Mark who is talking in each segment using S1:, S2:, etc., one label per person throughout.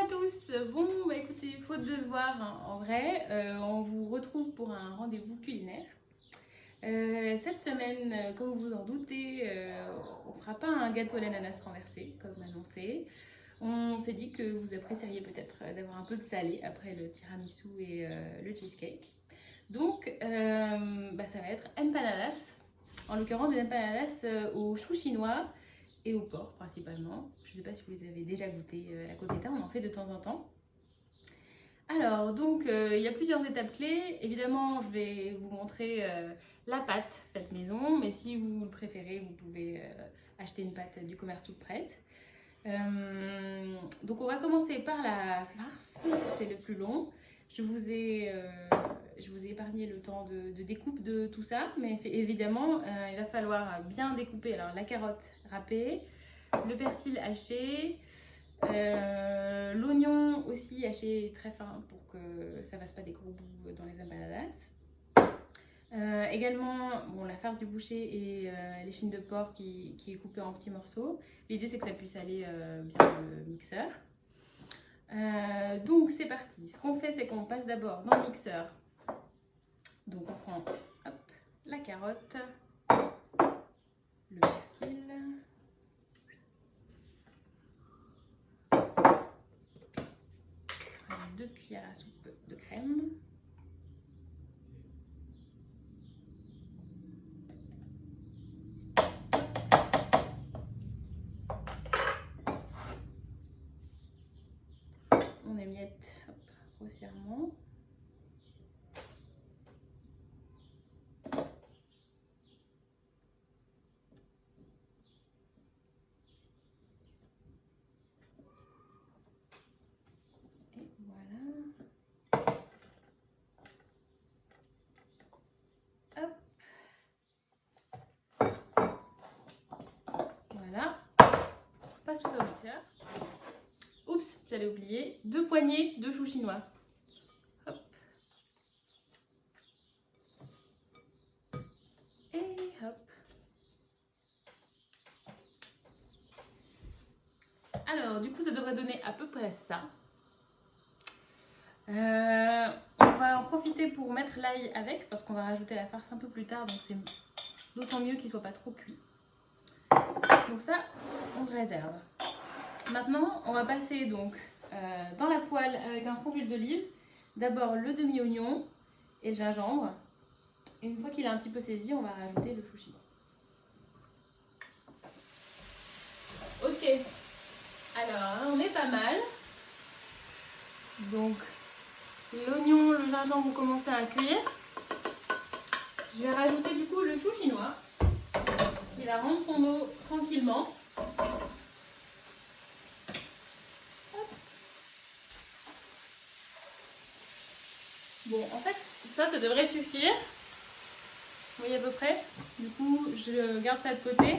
S1: à tous. Bon, bah écoutez, faute de se voir en vrai, on vous retrouve pour un rendez-vous culinaire. Cette semaine, comme vous vous en doutez, on fera pas un gâteau à l'ananas renversé, comme annoncé. On s'est dit que vous apprécieriez peut-être d'avoir un peu de salé après le tiramisu et le cheesecake. Donc, ça va être empanadas. En l'occurrence, des empanadas au chou chinois et au porc principalement. Je ne sais pas si vous les avez déjà goûté à Coqueta, on en fait de temps en temps. Alors, donc, il y a plusieurs étapes clés. Évidemment, je vais vous montrer la pâte faite maison, mais si vous le préférez, vous pouvez acheter une pâte du commerce toute prête. Donc, on va commencer par la farce, c'est le plus long. Je vous ai épargné le temps de découpe de tout ça, mais évidemment, il va falloir bien découper. Alors, la carotte râpée, le persil haché, l'oignon aussi haché très fin pour que ça ne fasse pas des gros bouts dans les empanadas. Également, bon, la farce du boucher et l'échine de porc qui est coupée en petits morceaux. L'idée, c'est que ça puisse aller bien dans le mixeur. Donc, c'est parti. Ce qu'on fait, c'est qu'on passe d'abord dans le mixeur. Donc, on prend hop, la carotte, le persil, 2 cuillères à soupe de crème. On émiette grossièrement. Et voilà. Hop. Voilà. On passe tout ça au mixeur. Oups, j'allais oublier. 2 poignées de chou chinois. Hop. Et hop. Alors, du coup, ça devrait donner à peu près ça. On va en profiter pour mettre l'ail avec, parce qu'on va rajouter la farce un peu plus tard, donc c'est d'autant mieux qu'il ne soit pas trop cuit. Donc ça, on le réserve. Maintenant, on va passer donc dans la poêle avec un fond d'huile d'olive. D'abord le demi-oignon et le gingembre. Et une fois qu'il est un petit peu saisi, on va rajouter le chou chinois. Ok, alors on est pas mal. Donc l'oignon, le gingembre ont commencé à cuire. Je vais rajouter du coup le chou chinois qui va rendre son eau tranquillement. Bon, en fait, ça devrait suffire. Vous voyez à peu près. Du coup, je garde ça de côté.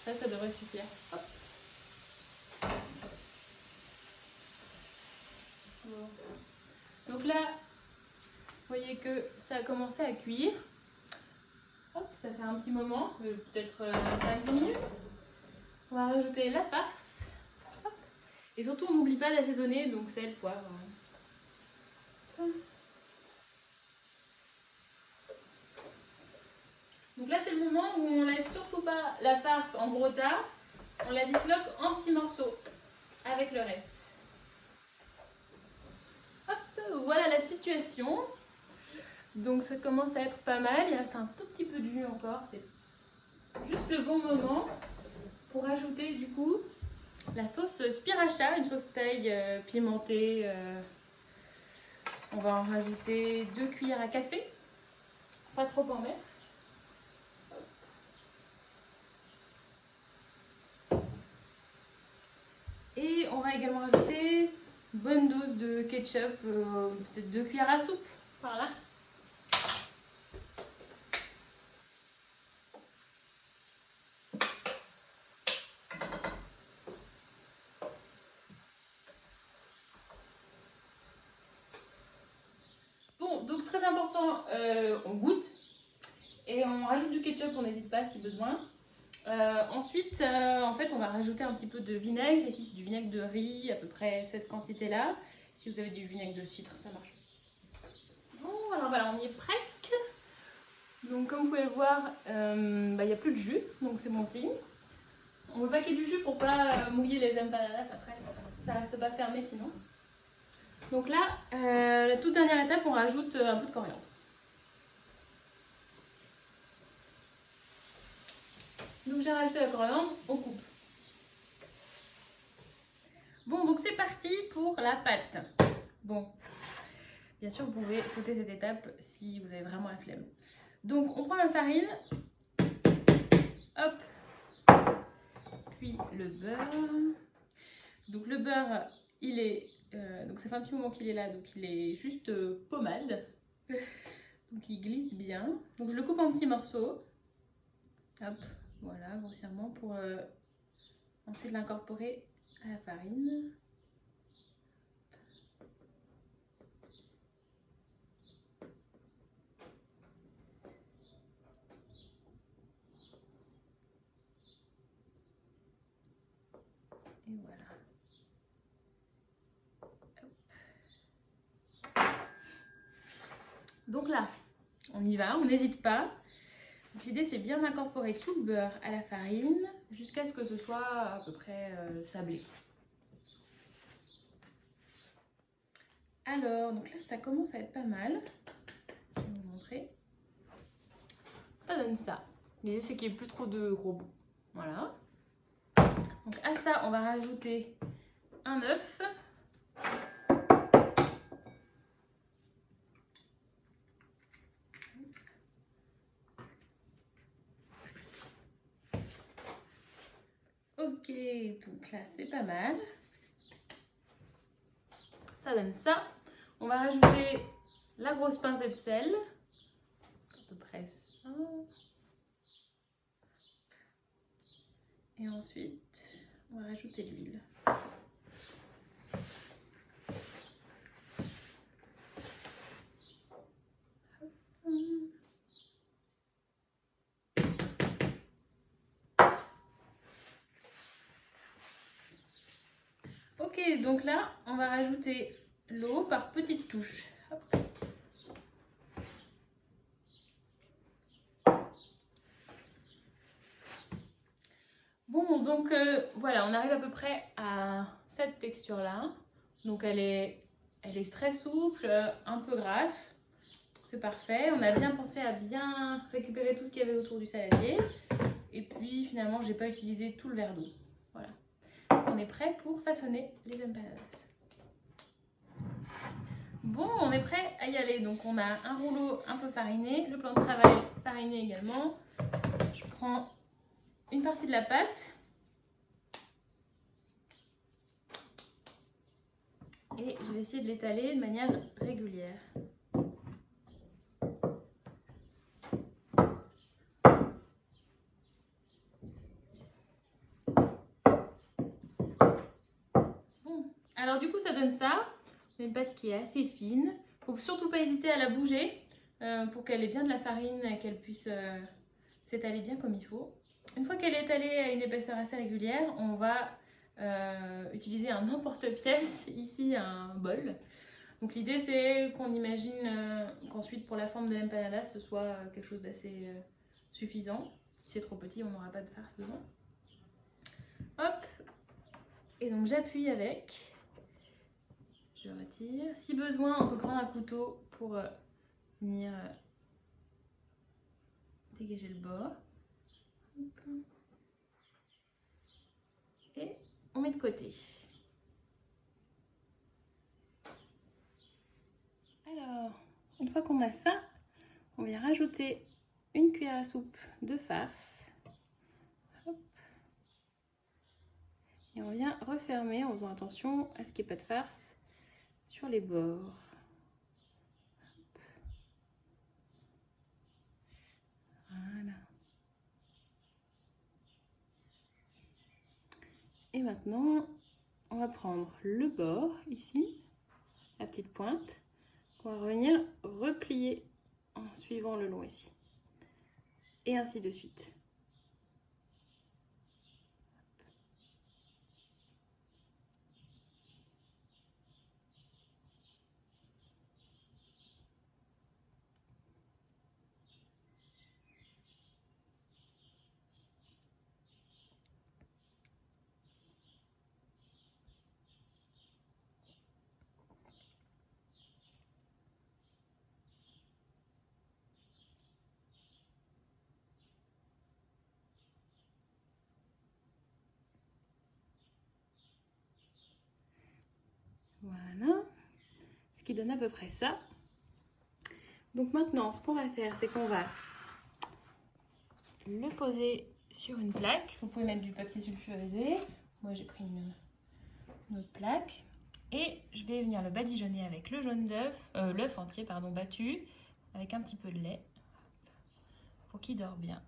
S1: Ça devrait suffire. Hop. Bon. Donc là, vous voyez que ça a commencé à cuire. Hop, ça fait un petit moment, ça fait peut-être 5-10 minutes. On va rajouter la farce. Hop. Et surtout, on n'oublie pas d'assaisonner, donc sel, poivre. Donc là, c'est le moment où on laisse surtout pas la farce en gros tas. On la disloque en petits morceaux avec le reste. Hop, voilà la situation. Donc ça commence à être pas mal. Il reste un tout petit peu de jus encore. C'est juste le bon moment pour ajouter du coup la sauce sriracha, une sauce thaï pimentée. On va en rajouter 2 cuillères à café. Pas trop en mettre. Et on va également rajouter une bonne dose de ketchup, peut-être 2 cuillères à soupe par là. Bon, donc très important, on goûte et on rajoute du ketchup, on n'hésite pas si besoin. Ensuite, en fait, on va rajouter un petit peu de vinaigre. Ici, c'est du vinaigre de riz, à peu près cette quantité-là. Si vous avez du vinaigre de cidre, ça marche aussi. Bon, alors voilà, on y est presque. Donc, comme vous pouvez le voir, il n'y a plus de jus, donc c'est bon signe. On veut pas qu'il y ait du jus pour pas mouiller les empanadas après. Ça reste pas fermé sinon. Donc là, la toute dernière étape, on rajoute un peu de coriandre. Donc j'ai rajouté la coriandre, on coupe. Bon, donc c'est parti pour la pâte. Bon, bien sûr, vous pouvez sauter cette étape si vous avez vraiment la flemme. Donc on prend la farine, hop, puis le beurre. Donc le beurre, il est, donc ça fait un petit moment qu'il est là, donc il est juste pommade. Donc il glisse bien. Donc je le coupe en petits morceaux. Hop, voilà, grossièrement pour ensuite l'incorporer à la farine. Et voilà. Hop. Donc là, on y va, on n'hésite pas. L'idée, c'est bien d'incorporer tout le beurre à la farine jusqu'à ce que ce soit à peu près sablé. Alors, donc là, ça commence à être pas mal. Je vais vous montrer. Ça donne ça. L'idée, c'est qu'il n'y ait plus trop de gros bouts. Voilà. Donc à ça, on va rajouter un œuf. Ok, donc là, c'est pas mal. Ça donne ça. On va rajouter la grosse pincée de sel. À peu près ça. Et ensuite, on va rajouter l'huile. Ok, donc là, on va rajouter l'eau par petites touches. Hop. Bon, donc voilà, on arrive à peu près à cette texture-là. Donc elle est très souple, un peu grasse. C'est parfait. On a bien pensé à bien récupérer tout ce qu'il y avait autour du saladier. Et puis finalement, j'ai pas utilisé tout le verre d'eau. Voilà. On est prêt pour façonner les empanadas. Bon, on est prêt à y aller. Donc on a un rouleau un peu fariné, le plan de travail fariné également. Je prends une partie de la pâte. Et je vais essayer de l'étaler de manière régulière. Bon, alors du coup ça donne ça. Une pâte qui est assez fine. Il ne faut surtout pas hésiter à la bouger pour qu'elle ait bien de la farine et qu'elle puisse s'étaler bien comme il faut. Une fois qu'elle est étalée à une épaisseur assez régulière, on va utiliser un emporte-pièce, ici un bol. Donc l'idée c'est qu'on imagine qu'ensuite pour la forme de l'empanada ce soit quelque chose d'assez suffisant. Si c'est trop petit, on n'aura pas de farce dedans. Hop. Et donc j'appuie avec. Je retire. Si besoin, on peut prendre un couteau pour venir dégager le bord. Et on met de côté. Alors, une fois qu'on a ça, on vient rajouter une cuillère à soupe de farce. Hop. Et on vient refermer en faisant attention à ce qu'il n'y ait pas de farce sur les bords. Voilà. Et maintenant, on va prendre le bord ici, la petite pointe, on va revenir replier en suivant le long ici. Et ainsi de suite. Voilà. Ce qui donne à peu près ça. Donc maintenant, ce qu'on va faire, c'est qu'on va le poser sur une plaque. Vous pouvez mettre du papier sulfurisé. Moi, j'ai pris une autre plaque. Et je vais venir le badigeonner avec le jaune d'œuf, l'œuf entier, pardon, battu, avec un petit peu de lait, pour qu'il dore bien.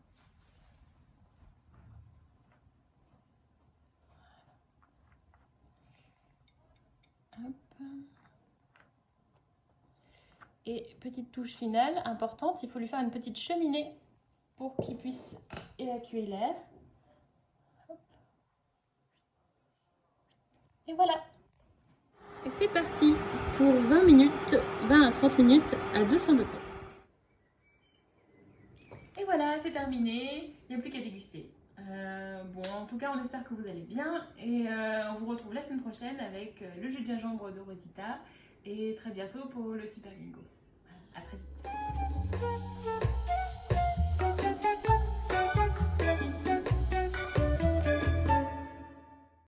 S1: Hop. Et petite touche finale, importante, il faut lui faire une petite cheminée pour qu'il puisse évacuer l'air. Et voilà. Et c'est parti pour 20 minutes, 20 à 30 minutes à 200 degrés. Et voilà, c'est terminé, il n'y a plus qu'à déguster. Bon, en tout cas, on espère que vous allez bien et on vous retrouve la semaine prochaine avec le jus de gingembre de Rosita et très bientôt pour le Super Bingo. Voilà, à très vite.